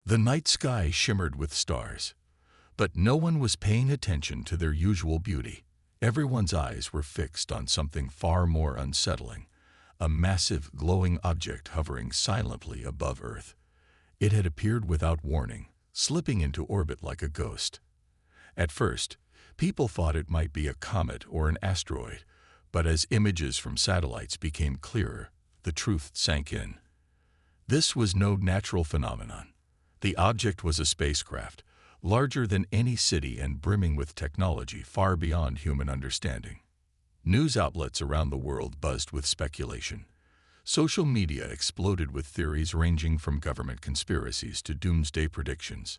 The night sky shimmered with stars, but no one was paying attention to their usual beauty. Everyone's eyes were fixed on something far more unsettling, a massive glowing object hovering silently above Earth. It had appeared without warning, slipping into orbit like a ghost. At first, people thought it might be a comet or an asteroid, but as images from satellites became clearer, the truth sank in. This was no natural phenomenon. The object was a spacecraft, larger than any city and brimming with technology far beyond human understanding. News outlets around the world buzzed with speculation. Social media exploded with theories ranging from government conspiracies to doomsday predictions.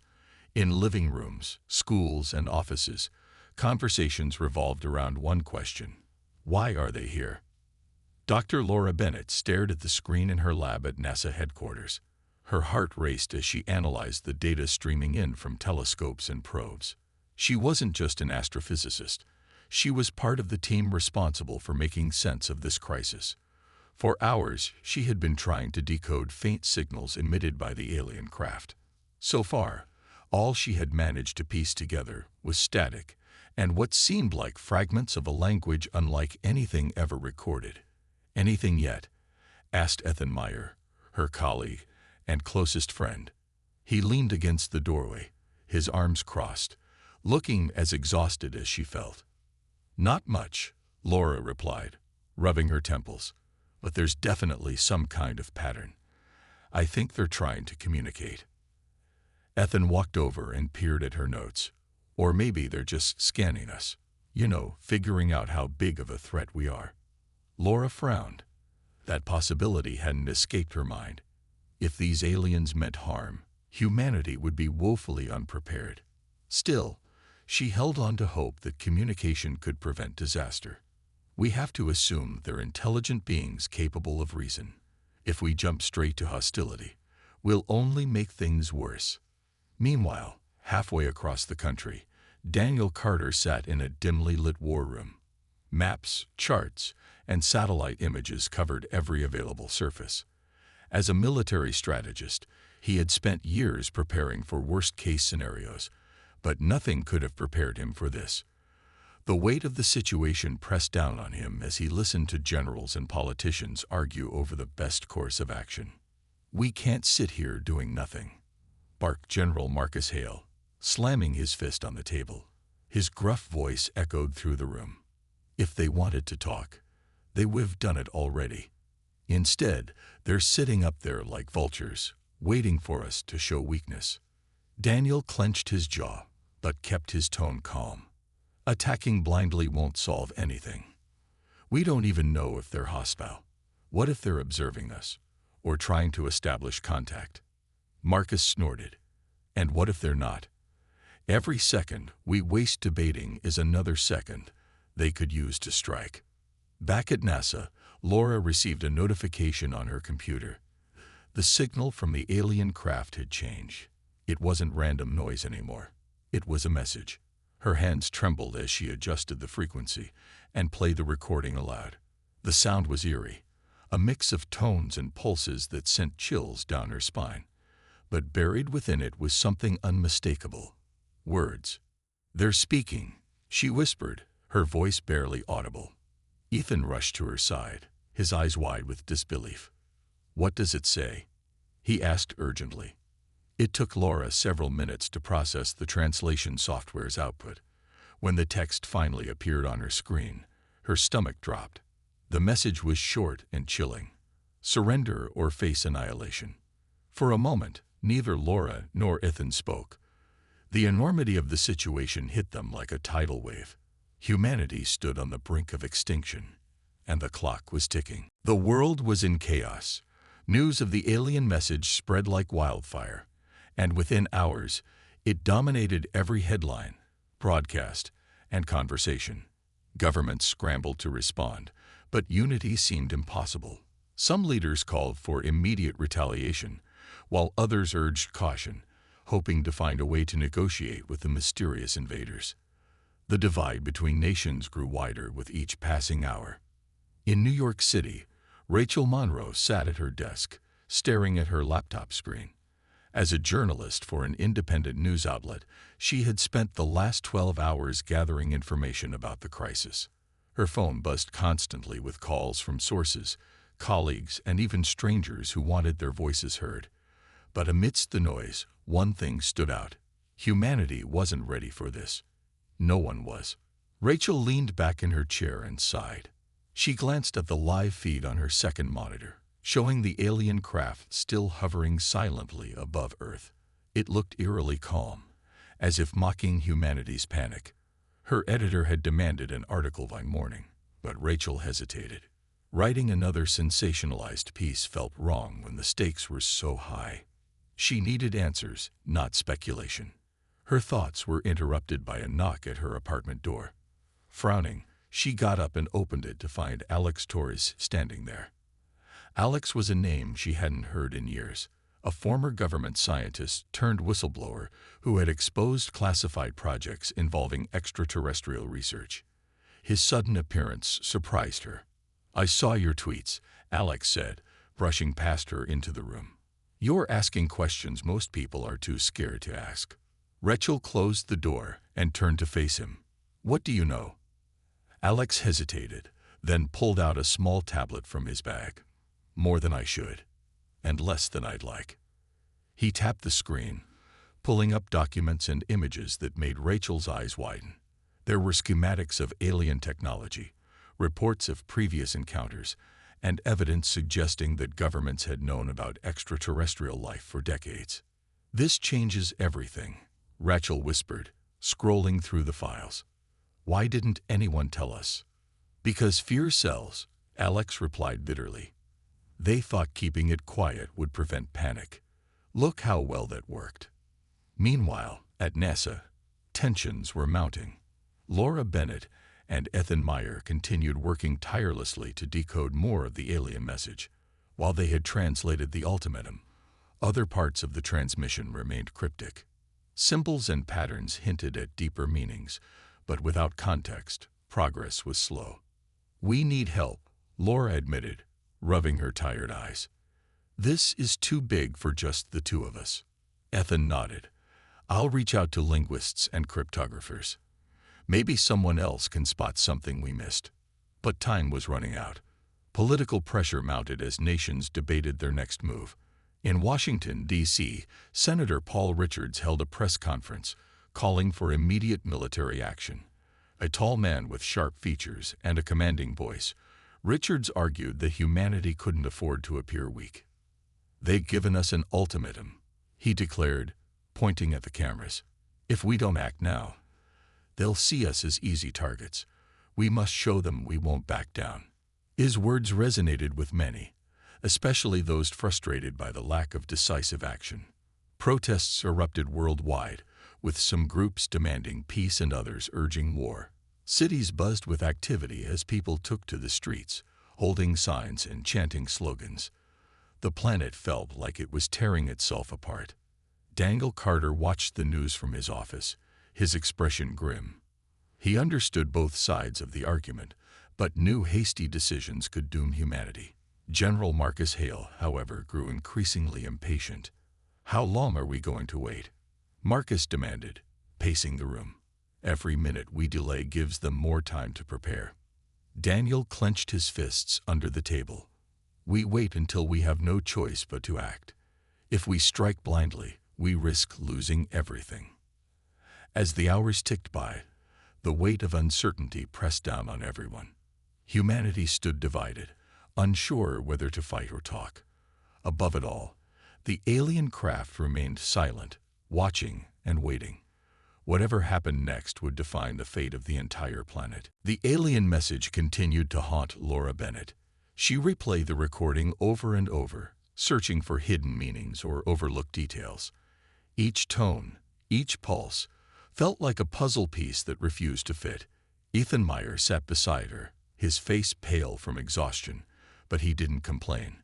In living rooms, schools, and offices, conversations revolved around one question: why are they here? Dr. Laura Bennett stared at the screen in her lab at NASA headquarters. Her heart raced as she analyzed the data streaming in from telescopes and probes. She wasn't just an astrophysicist. She was part of the team responsible for making sense of this crisis. For hours, she had been trying to decode faint signals emitted by the alien craft. So far, all she had managed to piece together was static and what seemed like fragments of a language unlike anything ever recorded. "Anything yet?" asked Ethan Meyer, her colleague and closest friend. He leaned against the doorway, his arms crossed, looking as exhausted as she felt. "Not much," Laura replied, rubbing her temples, "but there's definitely some kind of pattern. I think they're trying to communicate." Ethan walked over and peered at her notes. "Or maybe they're just scanning us. Figuring out how big of a threat we are." Laura frowned. That possibility hadn't escaped her mind. If these aliens meant harm, humanity would be woefully unprepared. Still, she held on to hope that communication could prevent disaster. "We have to assume they're intelligent beings capable of reason. If we jump straight to hostility, we'll only make things worse." Meanwhile, halfway across the country, Daniel Carter sat in a dimly lit war room. Maps, charts, and satellite images covered every available surface. As a military strategist, he had spent years preparing for worst-case scenarios, but nothing could have prepared him for this. The weight of the situation pressed down on him as he listened to generals and politicians argue over the best course of action. "We can't sit here doing nothing," barked General Marcus Hale, slamming his fist on the table. His gruff voice echoed through the room. "If they wanted to talk, they would've done it already. Instead, they're sitting up there like vultures, waiting for us to show weakness." Daniel clenched his jaw, but kept his tone calm. "Attacking blindly won't solve anything. We don't even know if they're hostile. What if they're observing us, or trying to establish contact?" Marcus snorted. "And what if they're not? Every second we waste debating is another second they could use to strike." Back at NASA, Laura received a notification on her computer. The signal from the alien craft had changed. It wasn't random noise anymore. It was a message. Her hands trembled as she adjusted the frequency and played the recording aloud. The sound was eerie, a mix of tones and pulses that sent chills down her spine. But buried within it was something unmistakable. Words. "They're speaking," she whispered, her voice barely audible. Ethan rushed to her side, his eyes wide with disbelief. "What does it say?" he asked urgently. It took Laura several minutes to process the translation software's output. When the text finally appeared on her screen, her stomach dropped. The message was short and chilling: "Surrender or face annihilation." For a moment, neither Laura nor Ethan spoke. The enormity of the situation hit them like a tidal wave. Humanity stood on the brink of extinction, and the clock was ticking. The world was in chaos. News of the alien message spread like wildfire, and within hours, it dominated every headline, broadcast, and conversation. Governments scrambled to respond, but unity seemed impossible. Some leaders called for immediate retaliation, while others urged caution, hoping to find a way to negotiate with the mysterious invaders. The divide between nations grew wider with each passing hour. In New York City, Rachel Monroe sat at her desk, staring at her laptop screen. As a journalist for an independent news outlet, she had spent the last 12 hours gathering information about the crisis. Her phone buzzed constantly with calls from sources, colleagues, and even strangers who wanted their voices heard. But amidst the noise, one thing stood out. Humanity wasn't ready for this. No one was. Rachel leaned back in her chair and sighed. She glanced at the live feed on her second monitor, showing the alien craft still hovering silently above Earth. It looked eerily calm, as if mocking humanity's panic. Her editor had demanded an article by morning, but Rachel hesitated. Writing another sensationalized piece felt wrong when the stakes were so high. She needed answers, not speculation. Her thoughts were interrupted by a knock at her apartment door. Frowning, she got up and opened it to find Alex Torres standing there. Alex was a name she hadn't heard in years, a former government scientist turned whistleblower who had exposed classified projects involving extraterrestrial research. His sudden appearance surprised her. "I saw your tweets," Alex said, brushing past her into the room. "You're asking questions most people are too scared to ask." Rachel closed the door and turned to face him. "What do you know?" Alex hesitated, then pulled out a small tablet from his bag. "More than I should, and less than I'd like." He tapped the screen, pulling up documents and images that made Rachel's eyes widen. There were schematics of alien technology, reports of previous encounters, and evidence suggesting that governments had known about extraterrestrial life for decades. "This changes everything," Rachel whispered, scrolling through the files. "Why didn't anyone tell us?" "Because fear sells," Alex replied bitterly. "They thought keeping it quiet would prevent panic. Look how well that worked." Meanwhile, at NASA, tensions were mounting. Laura Bennett and Ethan Meyer continued working tirelessly to decode more of the alien message. While they had translated the ultimatum, other parts of the transmission remained cryptic. Symbols and patterns hinted at deeper meanings, but without context, progress was slow. "We need help," Laura admitted, rubbing her tired eyes. "This is too big for just the two of us." Ethan nodded. "I'll reach out to linguists and cryptographers. Maybe someone else can spot something we missed." But time was running out. Political pressure mounted as nations debated their next move. In Washington, D.C., Senator Paul Richards held a press conference, calling for immediate military action. A tall man with sharp features and a commanding voice, Richards argued that humanity couldn't afford to appear weak. "They've given us an ultimatum," he declared, pointing at the cameras. "If we don't act now, they'll see us as easy targets. We must show them we won't back down." His words resonated with many, especially those frustrated by the lack of decisive action. Protests erupted worldwide, with some groups demanding peace and others urging war. Cities buzzed with activity as people took to the streets, holding signs and chanting slogans. The planet felt like it was tearing itself apart. Daniel Carter watched the news from his office, his expression grim. He understood both sides of the argument, but knew hasty decisions could doom humanity. General Marcus Hale, however, grew increasingly impatient. "How long are we going to wait?" Marcus demanded, pacing the room. "Every minute we delay gives them more time to prepare." Daniel clenched his fists under the table. "We wait until we have no choice but to act. If we strike blindly, we risk losing everything." As the hours ticked by, the weight of uncertainty pressed down on everyone. Humanity stood divided, unsure whether to fight or talk. Above it all, the alien craft remained silent, watching and waiting. Whatever happened next would define the fate of the entire planet. The alien message continued to haunt Laura Bennett. She replayed the recording over and over, searching for hidden meanings or overlooked details. Each tone, each pulse, felt like a puzzle piece that refused to fit. Ethan Meyer sat beside her, his face pale from exhaustion, but he didn't complain.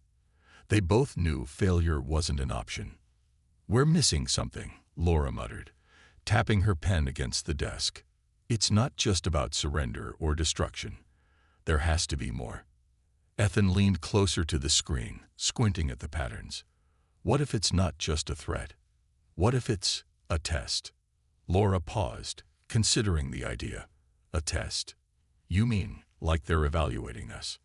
They both knew failure wasn't an option. "We're missing something," Laura muttered, tapping her pen against the desk. "It's not just about surrender or destruction. There has to be more." Ethan leaned closer to the screen, squinting at the patterns. What if it's not just a threat? What if it's a test? Laura paused, considering the idea. A test? You mean, like they're evaluating us?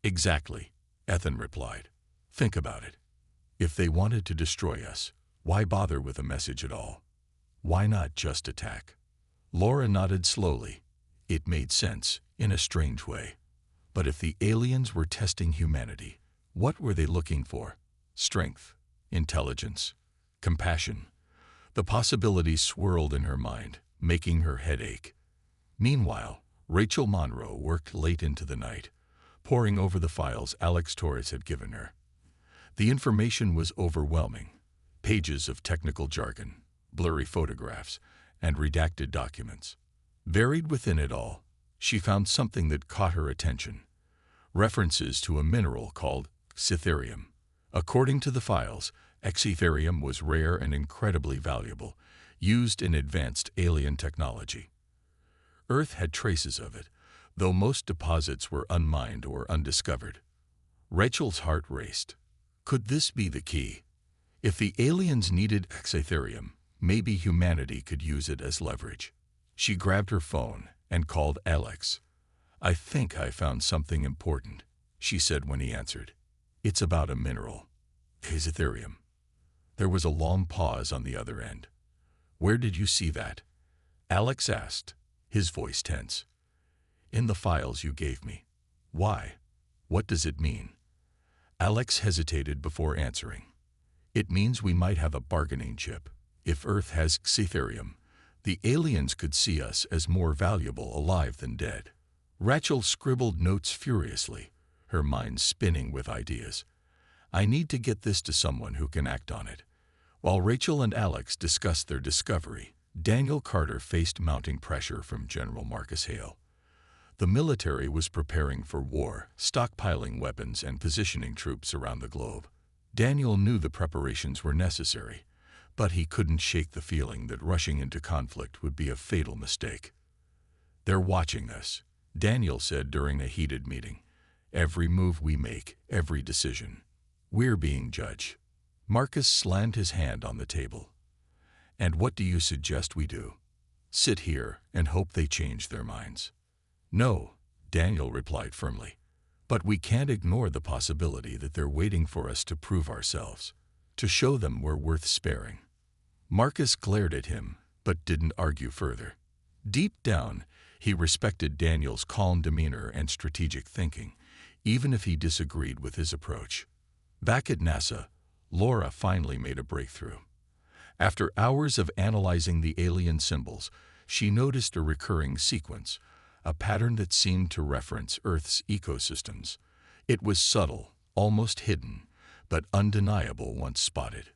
Exactly, Ethan replied. Think about it. If they wanted to destroy us, why bother with a message at all? Why not just attack? Laura nodded slowly. It made sense, in a strange way. But if the aliens were testing humanity, what were they looking for? Strength, intelligence, compassion. The possibilities swirled in her mind, making her head ache. Meanwhile, Rachel Monroe worked late into the night, poring over the files Alex Torres had given her. The information was overwhelming. Pages of technical jargon, blurry photographs, and redacted documents. Buried within it all, she found something that caught her attention. References to a mineral called Cytherium. According to the files, Cytherium was rare and incredibly valuable, used in advanced alien technology. Earth had traces of it, though most deposits were unmined or undiscovered. Rachel's heart raced. Could this be the key? If the aliens needed Cytherium, maybe humanity could use it as leverage. She grabbed her phone and called Alex. I think I found something important, she said when he answered. It's about a mineral. Cytherium. There was a long pause on the other end. Where did you see that? Alex asked, his voice tense. In the files you gave me. Why? What does it mean? Alex hesitated before answering. It means we might have a bargaining chip. If Earth has Cytherium, the aliens could see us as more valuable alive than dead. Rachel scribbled notes furiously, her mind spinning with ideas. I need to get this to someone who can act on it. While Rachel and Alex discussed their discovery, Daniel Carter faced mounting pressure from General Marcus Hale. The military was preparing for war, stockpiling weapons and positioning troops around the globe. Daniel knew the preparations were necessary, but he couldn't shake the feeling that rushing into conflict would be a fatal mistake. They're watching us, Daniel said during a heated meeting. Every move we make, every decision. We're being judged. Marcus slammed his hand on the table. And what do you suggest we do? Sit here and hope they change their minds. No, Daniel replied firmly. But we can't ignore the possibility that they're waiting for us to prove ourselves, to show them we're worth sparing. Marcus glared at him, but didn't argue further. Deep down, he respected Daniel's calm demeanor and strategic thinking, even if he disagreed with his approach. Back at NASA, Laura finally made a breakthrough. After hours of analyzing the alien symbols, she noticed a recurring sequence, a pattern that seemed to reference Earth's ecosystems. It was subtle, almost hidden, but undeniable once spotted.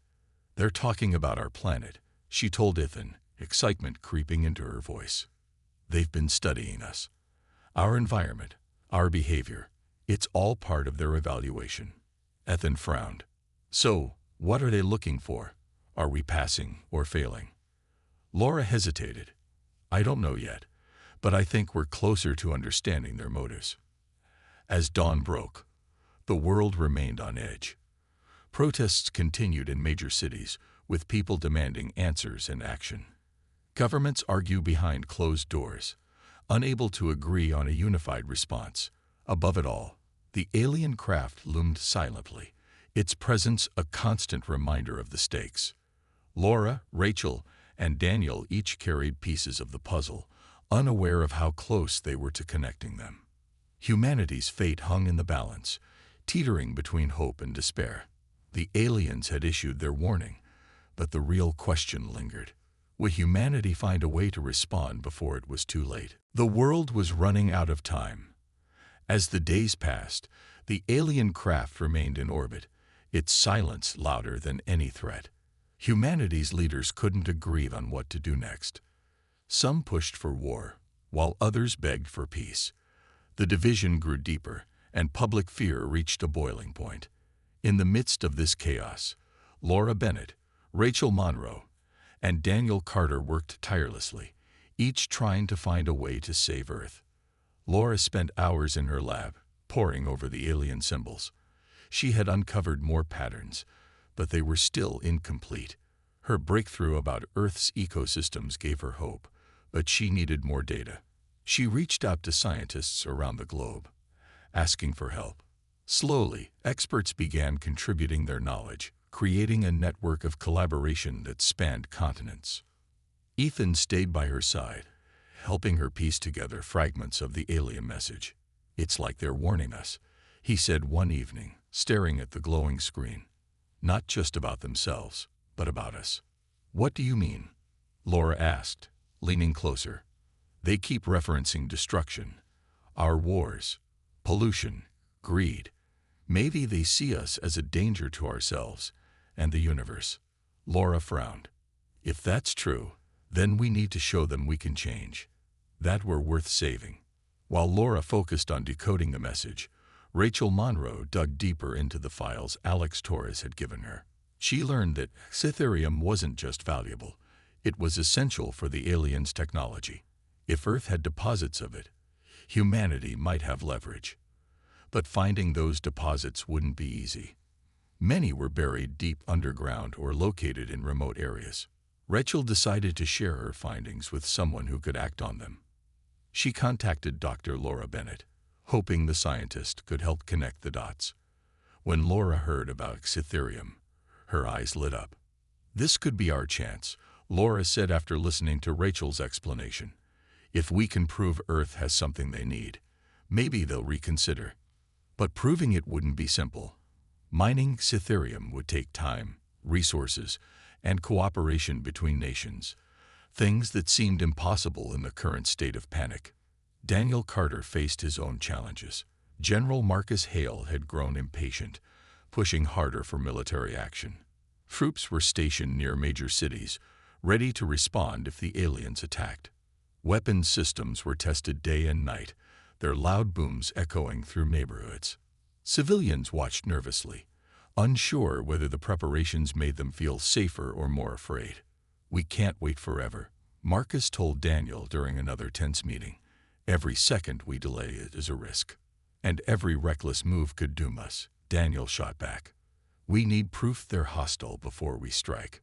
They're talking about our planet, she told Ethan, excitement creeping into her voice. They've been studying us. Our environment, our behavior, it's all part of their evaluation. Ethan frowned. So, what are they looking for? Are we passing or failing? Laura hesitated. I don't know yet, but I think we're closer to understanding their motives. As dawn broke, the world remained on edge. Protests continued in major cities, with people demanding answers and action. Governments argue behind closed doors, unable to agree on a unified response. Above it all, the alien craft loomed silently, its presence a constant reminder of the stakes. Laura, Rachel, and Daniel each carried pieces of the puzzle, unaware of how close they were to connecting them. Humanity's fate hung in the balance, teetering between hope and despair. The aliens had issued their warning, but the real question lingered. Would humanity find a way to respond before it was too late? The world was running out of time. As the days passed, the alien craft remained in orbit, its silence louder than any threat. Humanity's leaders couldn't agree on what to do next. Some pushed for war, while others begged for peace. The division grew deeper, and public fear reached a boiling point. In the midst of this chaos, Laura Bennett, Rachel Monroe, and Daniel Carter worked tirelessly, each trying to find a way to save Earth. Laura spent hours in her lab, poring over the alien symbols. She had uncovered more patterns, but they were still incomplete. Her breakthrough about Earth's ecosystems gave her hope, but she needed more data. She reached out to scientists around the globe, asking for help. Slowly, experts began contributing their knowledge, creating a network of collaboration that spanned continents. Ethan stayed by her side, helping her piece together fragments of the alien message. "It's like they're warning us," he said one evening, staring at the glowing screen. "Not just about themselves, but about us." "What do you mean?" Laura asked, leaning closer. "They keep referencing destruction, our wars, pollution, greed. Maybe they see us as a danger to ourselves and the universe." Laura frowned. "If that's true, then we need to show them we can change, that we're worth saving." While Laura focused on decoding the message, Rachel Monroe dug deeper into the files Alex Torres had given her. She learned that Cytherium wasn't just valuable, it was essential for the aliens' technology. If Earth had deposits of it, humanity might have leverage. But finding those deposits wouldn't be easy. Many were buried deep underground or located in remote areas. Rachel decided to share her findings with someone who could act on them. She contacted Dr. Laura Bennett, hoping the scientist could help connect the dots. When Laura heard about Cytherium, her eyes lit up. "This could be our chance," Laura said after listening to Rachel's explanation. "If we can prove Earth has something they need, maybe they'll reconsider." But proving it wouldn't be simple. Mining Cytherium would take time, resources, and cooperation between nations, things that seemed impossible in the current state of panic. Daniel Carter faced his own challenges. General Marcus Hale had grown impatient, pushing harder for military action. Troops were stationed near major cities, ready to respond if the aliens attacked. Weapons systems were tested day and night, their loud booms echoing through neighborhoods. Civilians watched nervously, unsure whether the preparations made them feel safer or more afraid. "We can't wait forever," Marcus told Daniel during another tense meeting. "Every second we delay is a risk. And every reckless move could doom us," Daniel shot back. "We need proof they're hostile before we strike."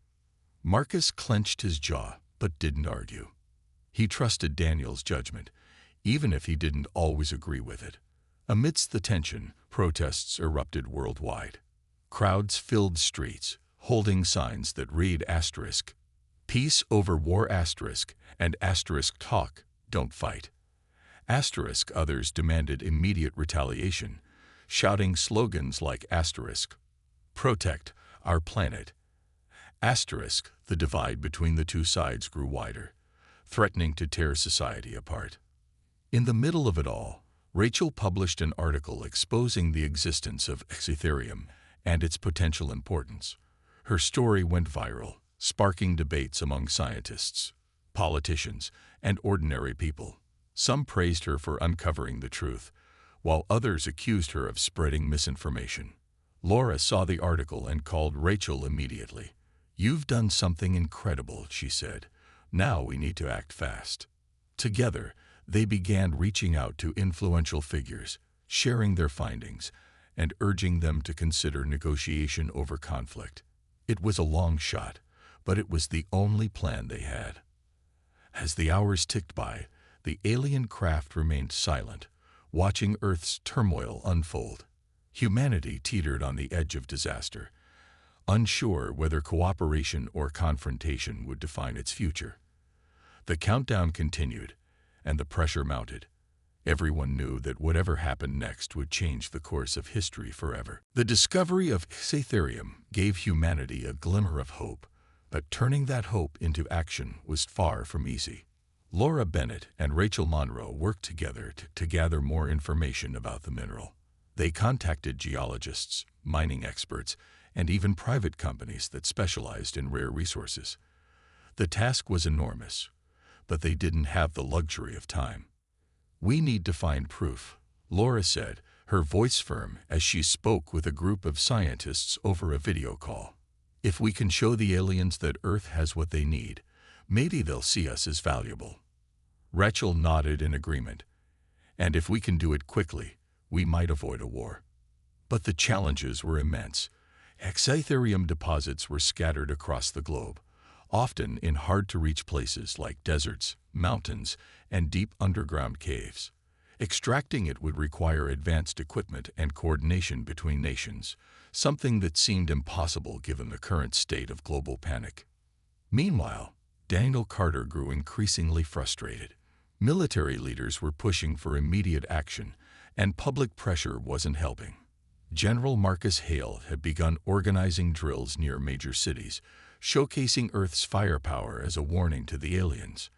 Marcus clenched his jaw, but didn't argue. He trusted Daniel's judgment, even if he didn't always agree with it. Amidst the tension, protests erupted worldwide. Crowds filled streets, holding signs that read asterisk, "Peace over war asterisk," and asterisk "Talk, don't fight." Asterisk others demanded immediate retaliation, shouting slogans like asterisk, "Protect our planet." Asterisk, the divide between the two sides grew wider, threatening to tear society apart. In the middle of it all, Rachel published an article exposing the existence of Cytherium and its potential importance. Her story went viral, sparking debates among scientists, politicians, and ordinary people. Some praised her for uncovering the truth, while others accused her of spreading misinformation. Laura saw the article and called Rachel immediately. "You've done something incredible," she said. "Now we need to act fast." Together, they began reaching out to influential figures, sharing their findings, and urging them to consider negotiation over conflict. It was a long shot, but it was the only plan they had. As the hours ticked by, the alien craft remained silent, watching Earth's turmoil unfold. Humanity teetered on the edge of disaster, unsure whether cooperation or confrontation would define its future. The countdown continued, and the pressure mounted. Everyone knew that whatever happened next would change the course of history forever. The discovery of Cytherium gave humanity a glimmer of hope, but turning that hope into action was far from easy. Laura Bennett and Rachel Monroe worked together to gather more information about the mineral. They contacted geologists, mining experts, and even private companies that specialized in rare resources. The task was enormous, but they didn't have the luxury of time. "We need to find proof," Laura said, her voice firm as she spoke with a group of scientists over a video call. "If we can show the aliens that Earth has what they need, maybe they'll see us as valuable." Rachel nodded in agreement. "And if we can do it quickly, we might avoid a war." But the challenges were immense. Scytherium deposits were scattered across the globe, often in hard-to-reach places like deserts, mountains, and deep underground caves. Extracting it would require advanced equipment and coordination between nations, something that seemed impossible given the current state of global panic. Meanwhile, Daniel Carter grew increasingly frustrated. Military leaders were pushing for immediate action, and public pressure wasn't helping. General Marcus Hale had begun organizing drills near major cities, showcasing Earth's firepower as a warning to the aliens.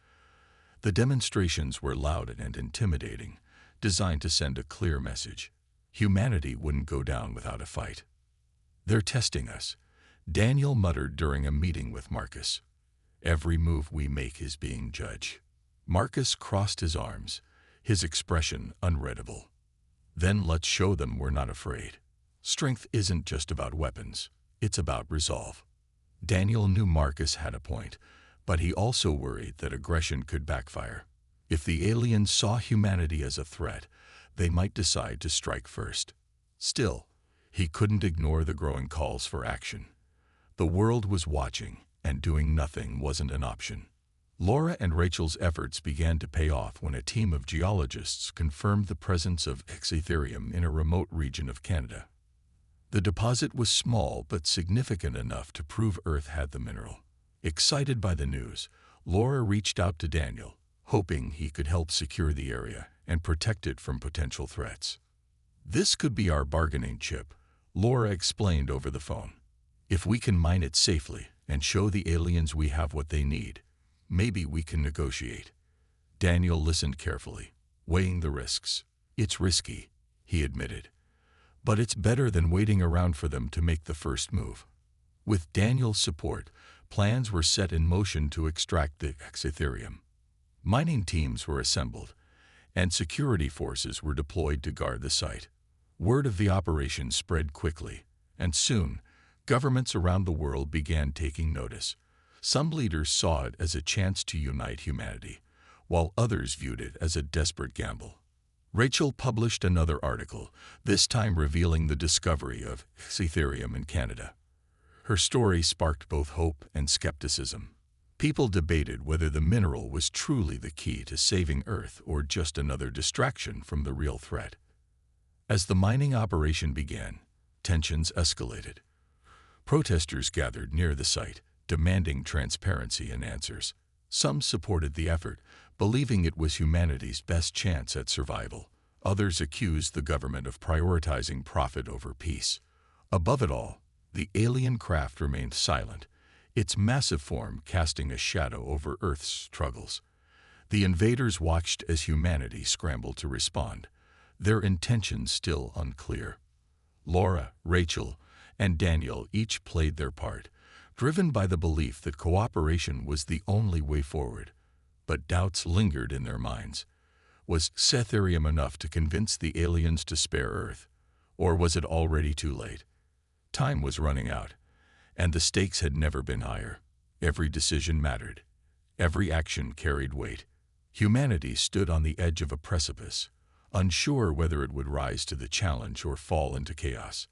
The demonstrations were loud and intimidating, designed to send a clear message. Humanity wouldn't go down without a fight. "They're testing us," Daniel muttered during a meeting with Marcus. "Every move we make is being judged." Marcus crossed his arms, his expression unreadable. "Then let's show them we're not afraid. Strength isn't just about weapons, it's about resolve." Daniel knew Marcus had a point, but he also worried that aggression could backfire. If the aliens saw humanity as a threat, they might decide to strike first. Still, he couldn't ignore the growing calls for action. The world was watching, and doing nothing wasn't an option. Laura and Rachel's efforts began to pay off when a team of geologists confirmed the presence of Scytherium in a remote region of Canada. The deposit was small but significant enough to prove Earth had the mineral. Excited by the news, Laura reached out to Daniel, hoping he could help secure the area and protect it from potential threats. "This could be our bargaining chip," Laura explained over the phone. "If we can mine it safely and show the aliens we have what they need, maybe we can negotiate." Daniel listened carefully, weighing the risks. "It's risky," he admitted, "but it's better than waiting around for them to make the first move." With Daniel's support, plans were set in motion to extract the Scytherium. Mining teams were assembled, and security forces were deployed to guard the site. Word of the operation spread quickly, and soon, governments around the world began taking notice. Some leaders saw it as a chance to unite humanity, while others viewed it as a desperate gamble. Rachel published another article, this time revealing the discovery of Scytherium in Canada. Her story sparked both hope and skepticism. People debated whether the mineral was truly the key to saving Earth or just another distraction from the real threat. As the mining operation began, tensions escalated. Protesters gathered near the site, demanding transparency and answers. Some supported the effort, believing it was humanity's best chance at survival. Others accused the government of prioritizing profit over peace. Above it all, the alien craft remained silent, its massive form casting a shadow over Earth's struggles. The invaders watched as humanity scrambled to respond, their intentions still unclear. Laura, Rachel, and Daniel each played their part, driven by the belief that cooperation was the only way forward. But doubts lingered in their minds. Was Scytherium enough to convince the aliens to spare Earth? Or was it already too late? Time was running out, and the stakes had never been higher. Every decision mattered. Every action carried weight. Humanity stood on the edge of a precipice, unsure whether it would rise to the challenge or fall into chaos.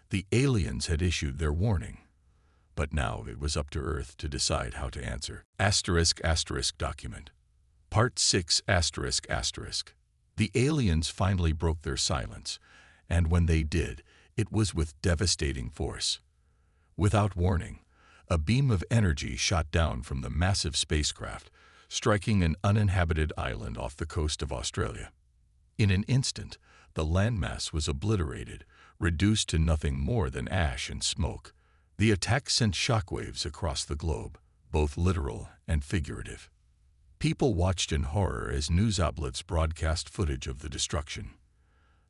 The aliens had issued their warning, but now it was up to Earth to decide how to answer. *** document. Part 6 ***. The aliens finally broke their silence, and when they did, it was with devastating force. Without warning, a beam of energy shot down from the massive spacecraft, striking an uninhabited island off the coast of Australia. In an instant, the landmass was obliterated, reduced to nothing more than ash and smoke. The attack sent shockwaves across the globe, both literal and figurative. People watched in horror as news outlets broadcast footage of the destruction.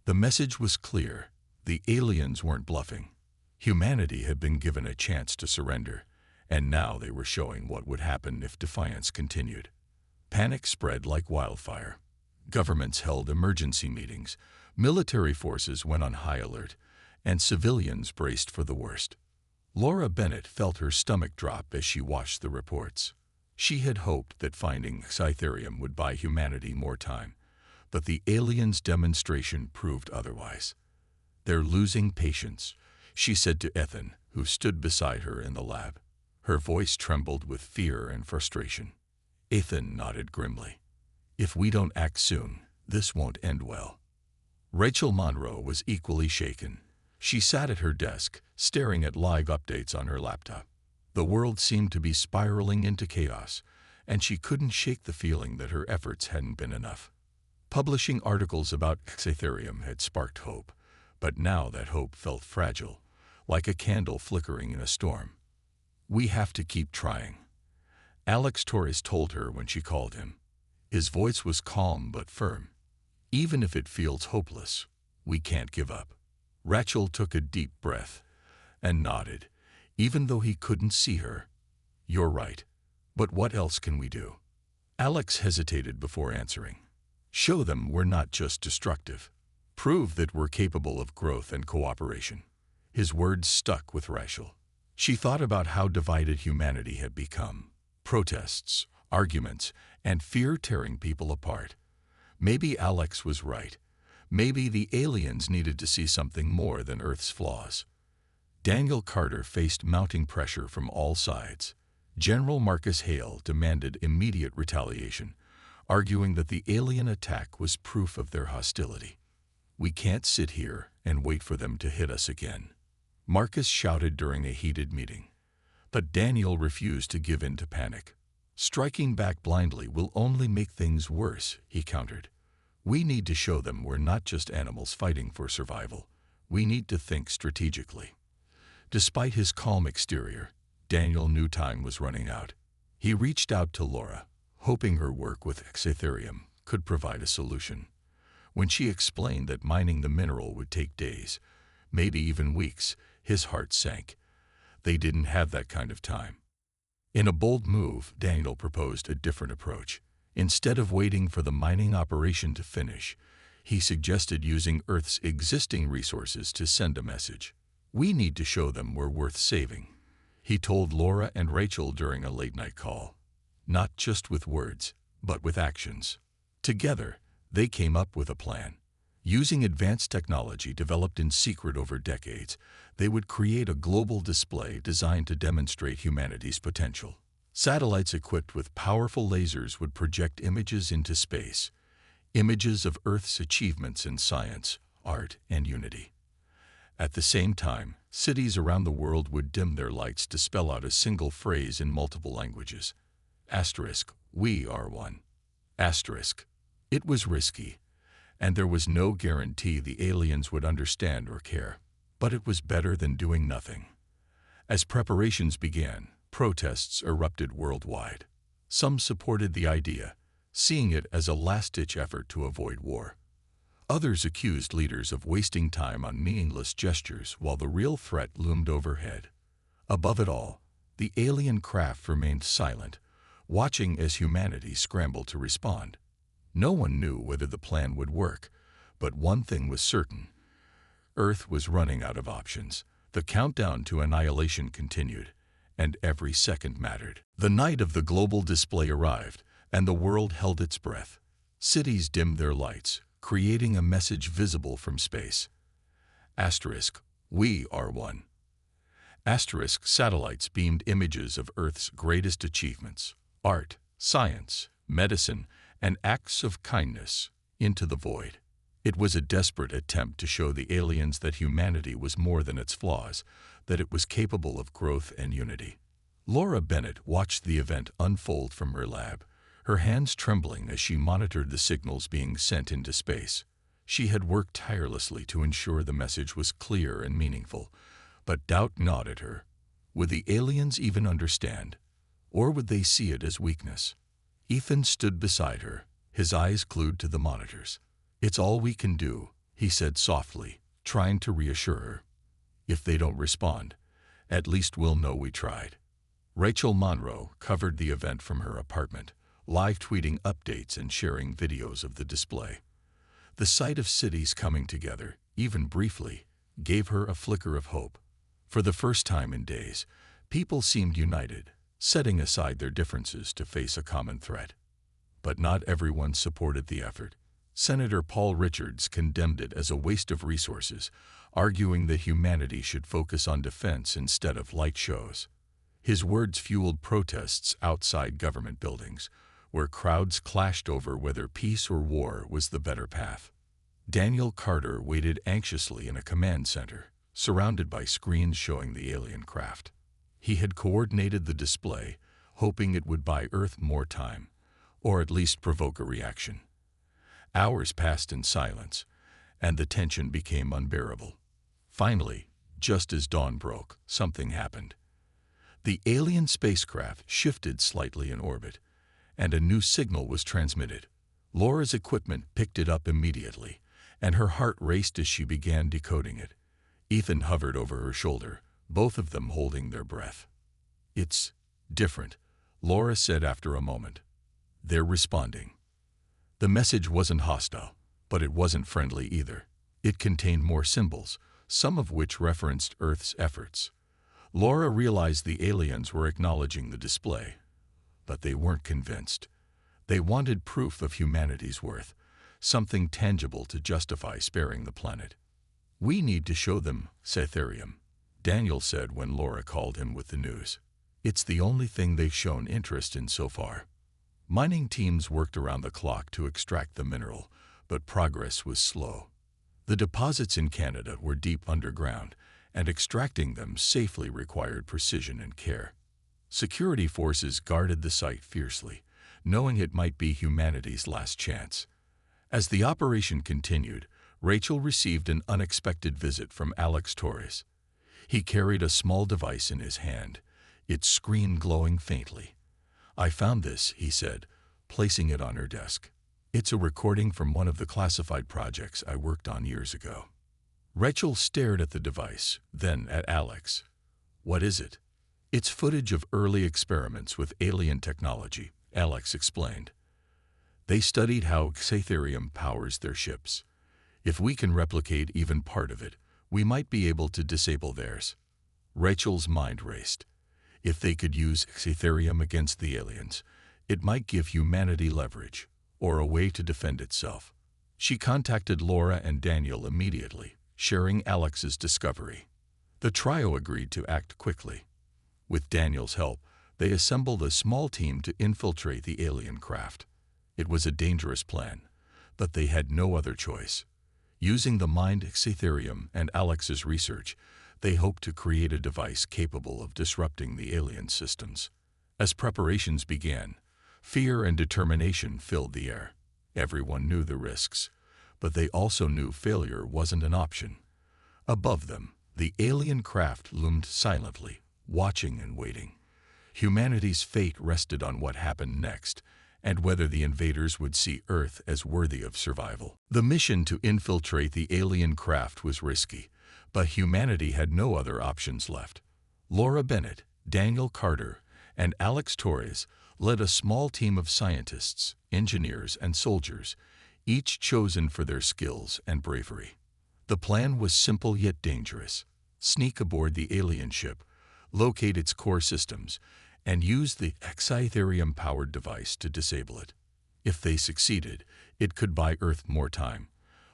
The message was clear: the aliens weren't bluffing. Humanity had been given a chance to surrender, and now they were showing what would happen if defiance continued. Panic spread like wildfire. Governments held emergency meetings, military forces went on high alert, and civilians braced for the worst. Laura Bennett felt her stomach drop as she watched the reports. She had hoped that finding Scytherium would buy humanity more time, but the aliens' demonstration proved otherwise. They're losing patience. she said to Ethan, who stood beside her in the lab. Her voice trembled with fear and frustration. Ethan nodded grimly. If we don't act soon, this won't end well. Rachel Monroe was equally shaken. She sat at her desk, staring at live updates on her laptop. The world seemed to be spiraling into chaos, and she couldn't shake the feeling that her efforts hadn't been enough. Publishing articles about Ethereum had sparked hope, but now that hope felt fragile, like a candle flickering in a storm. We have to keep trying, Alex Torres told her when she called him. His voice was calm but firm. Even if it feels hopeless, we can't give up. Rachel took a deep breath and nodded, even though he couldn't see her. You're right, but what else can we do? Alex hesitated before answering. Show them we're not just destructive. Prove that we're capable of growth and cooperation. His words stuck with Rachel. She thought about how divided humanity had become. Protests, arguments, and fear tearing people apart. Maybe Alex was right. Maybe the aliens needed to see something more than Earth's flaws. Daniel Carter faced mounting pressure from all sides. General Marcus Hale demanded immediate retaliation, arguing that the alien attack was proof of their hostility. We can't sit here and wait for them to hit us again, Marcus shouted during a heated meeting. But Daniel refused to give in to panic. Striking back blindly will only make things worse, he countered. We need to show them we're not just animals fighting for survival. We need to think strategically. Despite his calm exterior, Daniel knew time was running out. He reached out to Laura, hoping her work with Ethereum could provide a solution. When she explained that mining the mineral would take days, maybe even weeks, his heart sank. They didn't have that kind of time. In a bold move, Daniel proposed a different approach. Instead of waiting for the mining operation to finish, he suggested using Earth's existing resources to send a message. We need to show them we're worth saving, he told Laura and Rachel during a late-night call. Not just with words, but with actions. Together, they came up with a plan. Using advanced technology developed in secret over decades, they would create a global display designed to demonstrate humanity's potential. Satellites equipped with powerful lasers would project images into space, images of Earth's achievements in science, art, and unity. At the same time, cities around the world would dim their lights to spell out a single phrase in multiple languages. Asterisk, we are one. Asterisk. It was risky, and there was no guarantee the aliens would understand or care. But it was better than doing nothing. As preparations began, protests erupted worldwide. Some supported the idea, seeing it as a last-ditch effort to avoid war. Others accused leaders of wasting time on meaningless gestures while the real threat loomed overhead. Above it all, the alien craft remained silent, watching as humanity scrambled to respond. No one knew whether the plan would work, but one thing was certain. Earth was running out of options. The countdown to annihilation continued, and every second mattered. The night of the global display arrived, and the world held its breath. Cities dimmed their lights, creating a message visible from space. Asterisk, we are one. Asterisk satellites beamed images of Earth's greatest achievements, art, science, medicine, and acts of kindness, into the void. It was a desperate attempt to show the aliens that humanity was more than its flaws, that it was capable of growth and unity. Laura Bennett watched the event unfold from her lab, her hands trembling as she monitored the signals being sent into space. She had worked tirelessly to ensure the message was clear and meaningful, but doubt gnawed at her. Would the aliens even understand? Or would they see it as weakness? Ethan stood beside her, his eyes glued to the monitors. It's all we can do, he said softly, trying to reassure her. If they don't respond, at least we'll know we tried. Rachel Monroe covered the event from her apartment, live tweeting updates and sharing videos of the display. The sight of cities coming together, even briefly, gave her a flicker of hope. For the first time in days, people seemed united, setting aside their differences to face a common threat. But not everyone supported the effort. Senator Paul Richards condemned it as a waste of resources, arguing that humanity should focus on defense instead of light shows. His words fueled protests outside government buildings, where crowds clashed over whether peace or war was the better path. Daniel Carter waited anxiously in a command center, surrounded by screens showing the alien craft. He had coordinated the display, hoping it would buy Earth more time, or at least provoke a reaction. Hours passed in silence, and the tension became unbearable. Finally, just as dawn broke, something happened. The alien spacecraft shifted slightly in orbit, and a new signal was transmitted. Laura's equipment picked it up immediately, and her heart raced as she began decoding it. Ethan hovered over her shoulder, both of them holding their breath. "It's different," Laura said after a moment. "They're responding." The message wasn't hostile, but it wasn't friendly either. It contained more symbols, some of which referenced Earth's efforts. Laura realized the aliens were acknowledging the display, but they weren't convinced. They wanted proof of humanity's worth, something tangible to justify sparing the planet. "We need to show them Cytherium," Daniel said when Laura called him with the news. "It's the only thing they've shown interest in so far." Mining teams worked around the clock to extract the mineral, but progress was slow. The deposits in Canada were deep underground, and extracting them safely required precision and care. Security forces guarded the site fiercely, knowing it might be humanity's last chance. As the operation continued, Rachel received an unexpected visit from Alex Torres. He carried a small device in his hand, its screen glowing faintly. "I found this," he said, placing it on her desk. "It's a recording from one of the classified projects I worked on years ago." Rachel stared at the device, then at Alex. "What is it?" "It's footage of early experiments with alien technology," Alex explained. "They studied how Cytherium powers their ships. If we can replicate even part of it, we might be able to disable theirs." Rachel's mind raced. If they could use Cytherium against the aliens, it might give humanity leverage, or a way to defend itself. She contacted Laura and Daniel immediately, sharing Alex's discovery. The trio agreed to act quickly. With Daniel's help, they assembled a small team to infiltrate the alien craft. It was a dangerous plan, but they had no other choice. Using the mind Cytherium and Alex's research, they hoped to create a device capable of disrupting the alien systems. As preparations began, fear and determination filled the air. Everyone knew the risks, but they also knew failure wasn't an option. Above them, the alien craft loomed silently, watching and waiting. Humanity's fate rested on what happened next, and whether the invaders would see Earth as worthy of survival. The mission to infiltrate the alien craft was risky, but humanity had no other options left. Laura Bennett, Daniel Carter, and Alex Torres led a small team of scientists, engineers, and soldiers, each chosen for their skills and bravery. The plan was simple yet dangerous. Sneak aboard the alien ship, locate its core systems, and use the Cytherium-powered device to disable it. If they succeeded, it could buy Earth more time,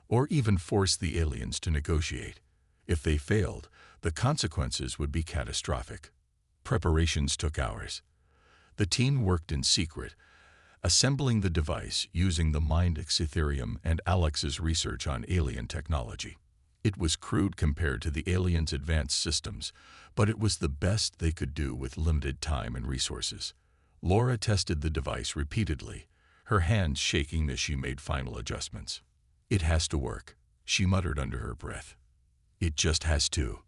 or even force the aliens to negotiate. If they failed, the consequences would be catastrophic. Preparations took hours. The team worked in secret, assembling the device using the mind Cytherium and Alex's research on alien technology. It was crude compared to the aliens' advanced systems, but it was the best they could do with limited time and resources. Laura tested the device repeatedly, her hands shaking as she made final adjustments. "It has to work," she muttered under her breath. "It just has to."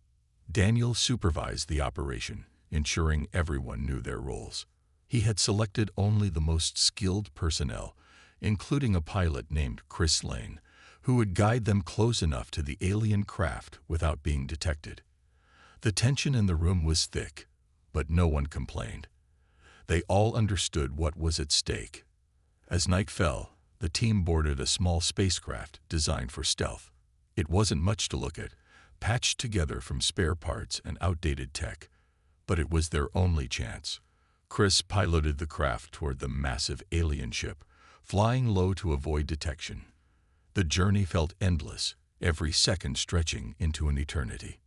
Daniel supervised the operation, ensuring everyone knew their roles. He had selected only the most skilled personnel, including a pilot named Chris Lane, who would guide them close enough to the alien craft without being detected. The tension in the room was thick, but no one complained. They all understood what was at stake. As night fell, the team boarded a small spacecraft designed for stealth. It wasn't much to look at, patched together from spare parts and outdated tech, but it was their only chance. Chris piloted the craft toward the massive alien ship, flying low to avoid detection. The journey felt endless, every second stretching into an eternity.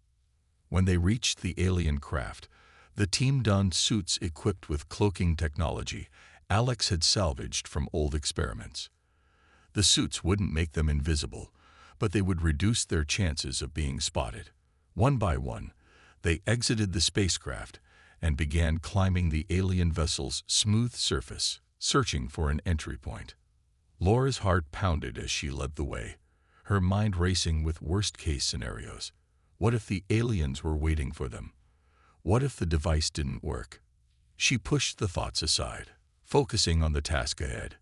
When they reached the alien craft, the team donned suits equipped with cloaking technology Alex had salvaged from old experiments. The suits wouldn't make them invisible, but they would reduce their chances of being spotted. One by one, they exited the spacecraft and began climbing the alien vessel's smooth surface, searching for an entry point. Laura's heart pounded as she led the way, her mind racing with worst-case scenarios. What if the aliens were waiting for them? What if the device didn't work? She pushed the thoughts aside, focusing on the task ahead.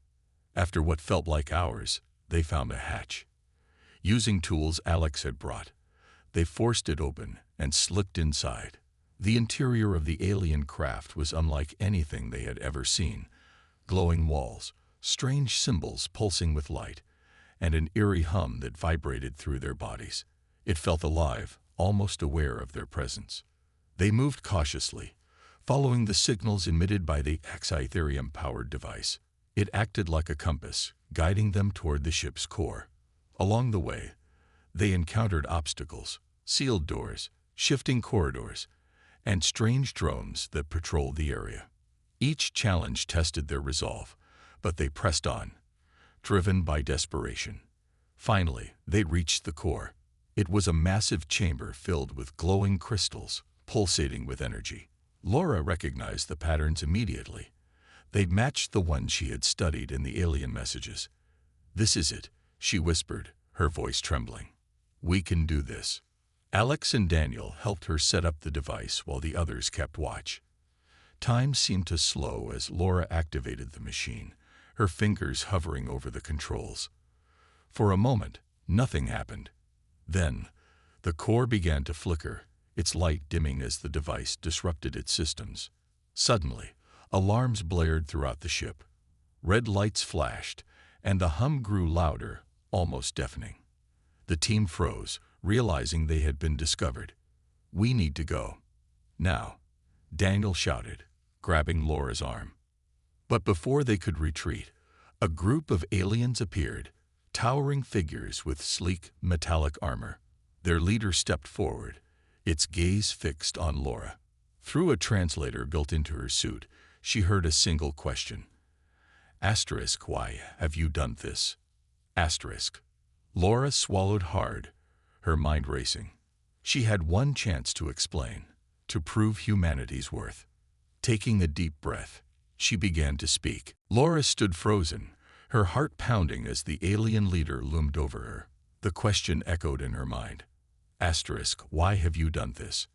After what felt like hours, they found a hatch. Using tools Alex had brought, they forced it open and slipped inside. The interior of the alien craft was unlike anything they had ever seen. Glowing walls, strange symbols pulsing with light, and an eerie hum that vibrated through their bodies. It felt alive, almost aware of their presence. They moved cautiously, following the signals emitted by the Ethereum-powered device. It acted like a compass, guiding them toward the ship's core. Along the way, they encountered obstacles, sealed doors, shifting corridors, and strange drones that patrolled the area. Each challenge tested their resolve, but they pressed on, driven by desperation. Finally, they reached the core. It was a massive chamber filled with glowing crystals, pulsating with energy. Laura recognized the patterns immediately. They matched the ones she had studied in the alien messages. "This is it," she whispered, her voice trembling. "We can do this." Alex and Daniel helped her set up the device while the others kept watch. Time seemed to slow as Laura activated the machine, her fingers hovering over the controls. For a moment, nothing happened. Then, the core began to flicker, its light dimming as the device disrupted its systems. Suddenly, alarms blared throughout the ship. Red lights flashed, and the hum grew louder, almost deafening. The team froze, realizing they had been discovered. "We need to go. Now," Daniel shouted, grabbing Laura's arm. But before they could retreat, a group of aliens appeared, towering figures with sleek, metallic armor. Their leader stepped forward, its gaze fixed on Laura. Through a translator built into her suit, she heard a single question. "Why have you done this?" Laura swallowed hard, her mind racing. She had one chance to explain, to prove humanity's worth. Taking a deep breath, she began to speak. Laura stood frozen, her heart pounding as the alien leader loomed over her. The question echoed in her mind. "Why have you done this?"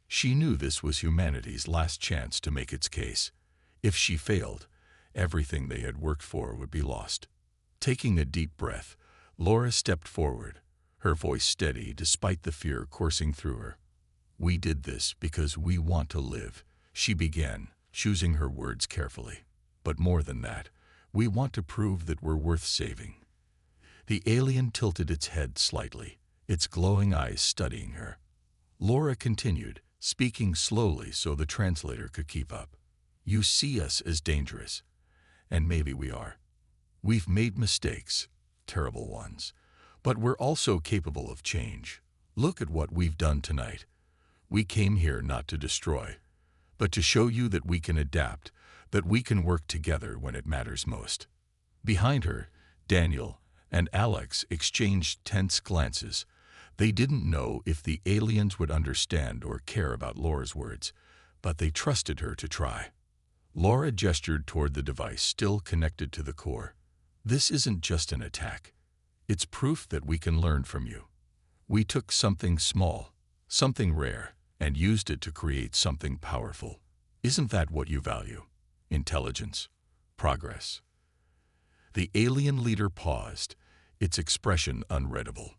She knew this was humanity's last chance to make its case. If she failed, everything they had worked for would be lost. Taking a deep breath, Laura stepped forward, her voice steady despite the fear coursing through her. "We did this because we want to live," she began, choosing her words carefully. "But more than that, we want to prove that we're worth saving." The alien tilted its head slightly, its glowing eyes studying her. Laura continued, speaking slowly so the translator could keep up. "You see us as dangerous, and maybe we are. We've made mistakes, terrible ones, but we're also capable of change. Look at what we've done tonight. We came here not to destroy, but to show you that we can adapt, that we can work together when it matters most." Behind her, Daniel and Alex exchanged tense glances. They didn't know if the aliens would understand or care about Laura's words, but they trusted her to try. Laura gestured toward the device still connected to the core. "This isn't just an attack. It's proof that we can learn from you. We took something small, something rare, and used it to create something powerful. Isn't that what you value? Intelligence, progress." The alien leader paused, its expression unreadable.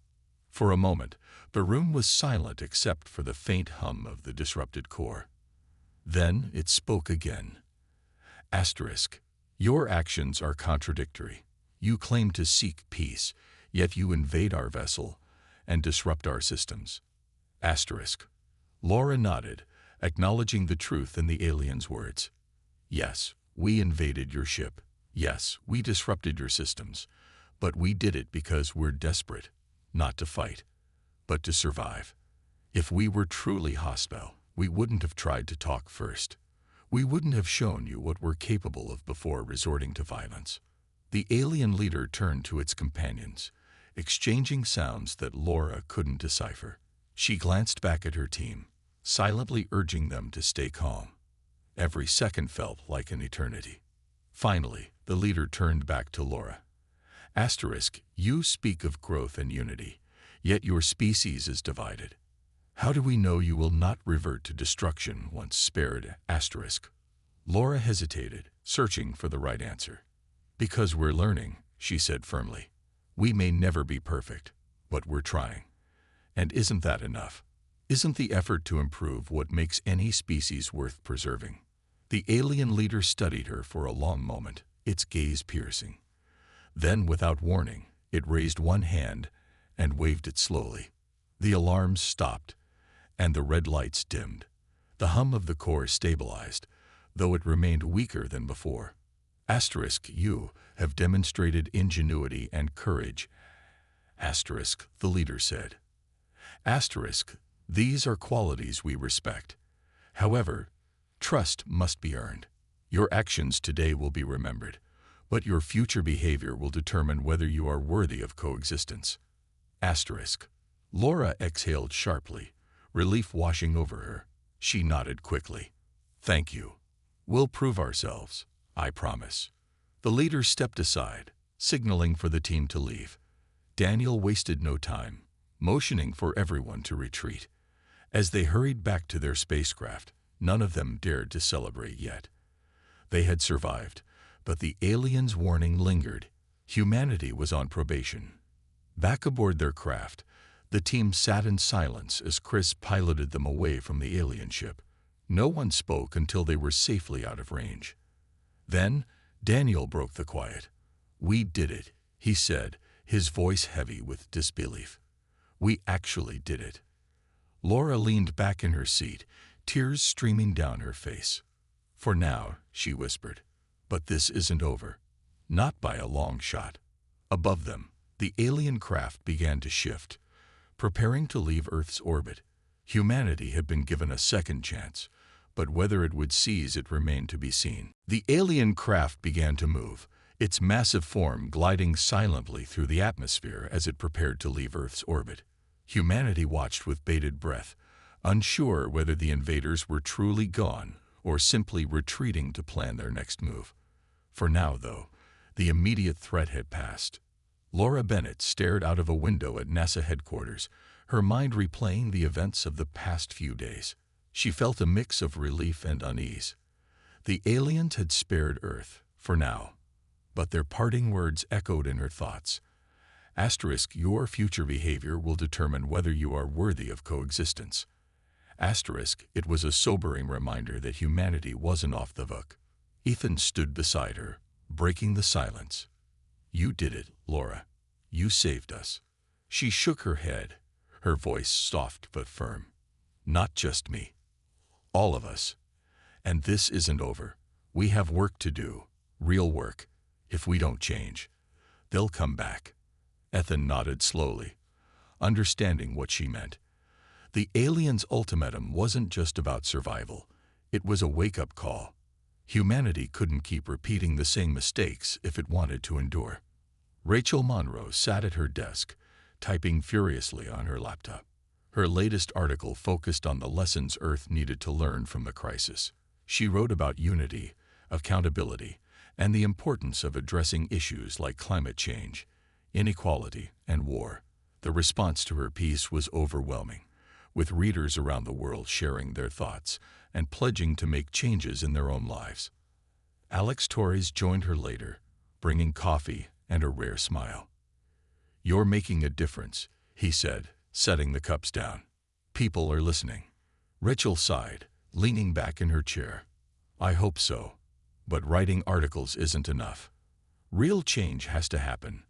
For a moment, the room was silent except for the faint hum of the disrupted core. Then it spoke again. "Your actions are contradictory. You claim to seek peace, yet you invade our vessel and disrupt our systems." Laura nodded, acknowledging the truth in the alien's words. "Yes, we invaded your ship. Yes, we disrupted your systems. But we did it because we're desperate, not to fight, but to survive. If we were truly hostile, we wouldn't have tried to talk first. We wouldn't have shown you what we're capable of before resorting to violence." The alien leader turned to its companions, exchanging sounds that Laura couldn't decipher. She glanced back at her team, silently urging them to stay calm. Every second felt like an eternity. Finally, the leader turned back to Laura. Asterisk, you speak of growth and unity, yet your species is divided. How do we know you will not revert to destruction once spared? Asterisk. Laura hesitated, searching for the right answer. Because we're learning, she said firmly. We may never be perfect, but we're trying. And isn't that enough? Isn't the effort to improve what makes any species worth preserving? The alien leader studied her for a long moment, its gaze piercing. Then, without warning, it raised one hand and waved it slowly. The alarms stopped, and the red lights dimmed. The hum of the core stabilized, though it remained weaker than before. Asterisk, you have demonstrated ingenuity and courage. Asterisk, the leader said. Asterisk, these are qualities we respect. However, trust must be earned. Your actions today will be remembered, but your future behavior will determine whether you are worthy of coexistence. Asterisk. Laura exhaled sharply, relief washing over her. She nodded quickly. Thank you. We'll prove ourselves, I promise. The leader stepped aside, signaling for the team to leave. Daniel wasted no time, motioning for everyone to retreat. As they hurried back to their spacecraft, none of them dared to celebrate yet. They had survived, but the aliens' warning lingered. Humanity was on probation. Back aboard their craft, the team sat in silence as Chris piloted them away from the alien ship. No one spoke until they were safely out of range. Then, Daniel broke the quiet. We did it, he said, his voice heavy with disbelief. We actually did it. Laura leaned back in her seat, tears streaming down her face. For now, she whispered. But this isn't over. Not by a long shot. Above them, the alien craft began to shift, preparing to leave Earth's orbit. Humanity had been given a second chance, but whether it would seize it remained to be seen. The alien craft began to move, its massive form gliding silently through the atmosphere as it prepared to leave Earth's orbit. Humanity watched with bated breath, unsure whether the invaders were truly gone or simply retreating to plan their next move. For now, though, the immediate threat had passed. Laura Bennett stared out of a window at NASA headquarters, her mind replaying the events of the past few days. She felt a mix of relief and unease. The aliens had spared Earth, for now, but their parting words echoed in her thoughts. Asterisk, your future behavior will determine whether you are worthy of coexistence. Asterisk, it was a sobering reminder that humanity wasn't off the hook. Ethan stood beside her, breaking the silence. You did it, Laura. You saved us. She shook her head, her voice soft but firm. Not just me. All of us. And this isn't over. We have work to do, real work. If we don't change, they'll come back. Ethan nodded slowly, understanding what she meant. The aliens' ultimatum wasn't just about survival. It was a wake-up call. Humanity couldn't keep repeating the same mistakes if it wanted to endure. Rachel Monroe sat at her desk, typing furiously on her laptop. Her latest article focused on the lessons Earth needed to learn from the crisis. She wrote about unity, accountability, and the importance of addressing issues like climate change, inequality, and war. The response to her piece was overwhelming, with readers around the world sharing their thoughts and pledging to make changes in their own lives. Alex Torres joined her later, bringing coffee and a rare smile. You're making a difference, he said, setting the cups down. People are listening. Rachel sighed, leaning back in her chair. I hope so. But writing articles isn't enough. Real change has to happen.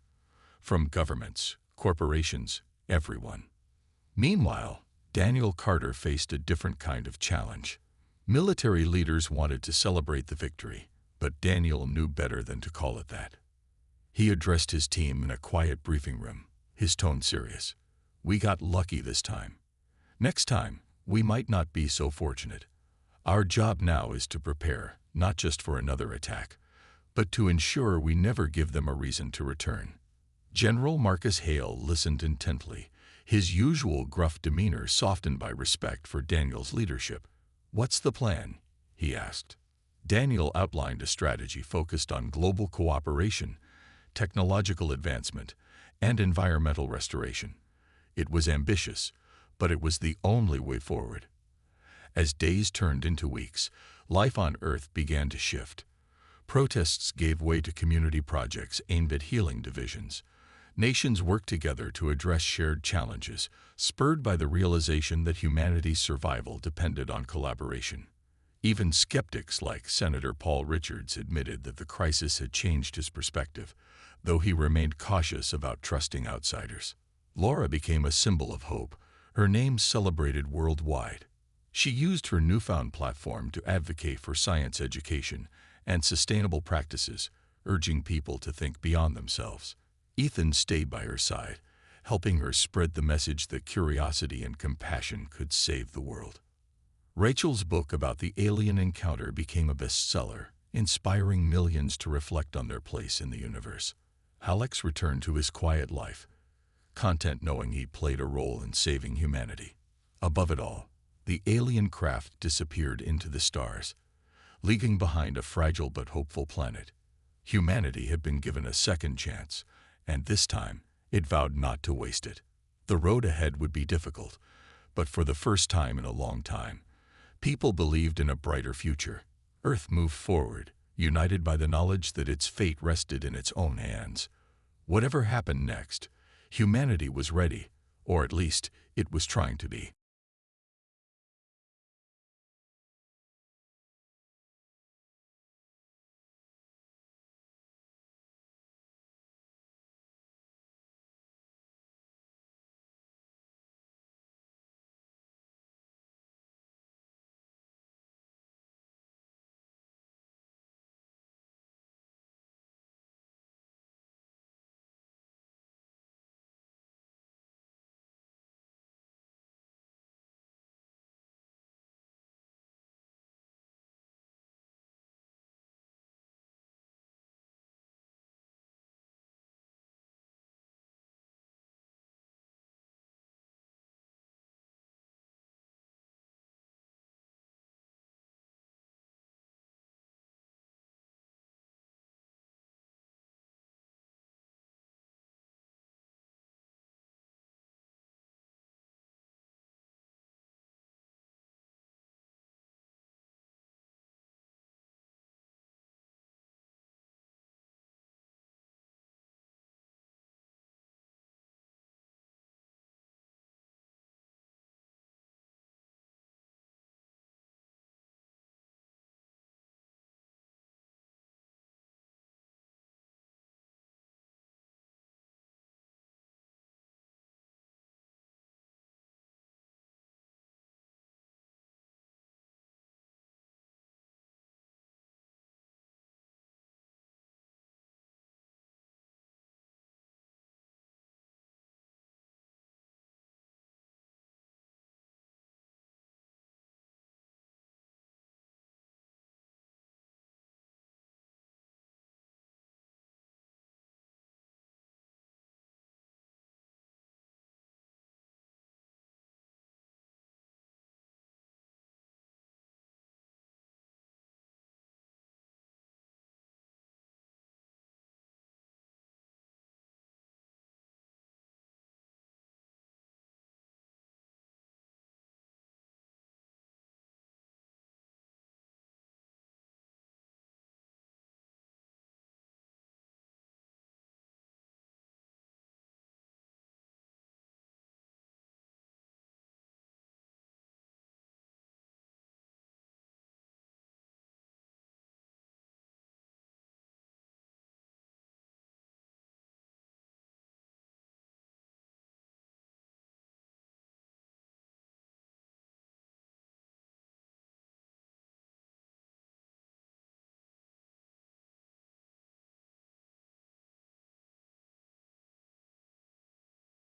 From governments, corporations, everyone. Meanwhile, Daniel Carter faced a different kind of challenge. Military leaders wanted to celebrate the victory, but Daniel knew better than to call it that. He addressed his team in a quiet briefing room, his tone serious. "We got lucky this time. Next time, we might not be so fortunate. Our job now is to prepare, not just for another attack, but to ensure we never give them a reason to return." General Marcus Hale listened intently, his usual gruff demeanor softened by respect for Daniel's leadership. "What's the plan?" he asked. Daniel outlined a strategy focused on global cooperation, technological advancement, and environmental restoration. It was ambitious, but it was the only way forward. As days turned into weeks, life on Earth began to shift. Protests gave way to community projects aimed at healing divisions. Nations worked together to address shared challenges, spurred by the realization that humanity's survival depended on collaboration. Even skeptics like Senator Paul Richards admitted that the crisis had changed his perspective, though he remained cautious about trusting outsiders. Laura became a symbol of hope, her name celebrated worldwide. She used her newfound platform to advocate for science education and sustainable practices, urging people to think beyond themselves. Ethan stayed by her side, helping her spread the message that curiosity and compassion could save the world. Rachel's book about the alien encounter became a bestseller, inspiring millions to reflect on their place in the universe. Alex returned to his quiet life, content knowing he played a role in saving humanity. Above it all, the alien craft disappeared into the stars, leaving behind a fragile but hopeful planet. Humanity had been given a second chance, and this time, it vowed not to waste it. The road ahead would be difficult, but for the first time in a long time, people believed in a brighter future. Earth moved forward, united by the knowledge that its fate rested in its own hands. Whatever happened next, humanity was ready, or at least it was trying to be.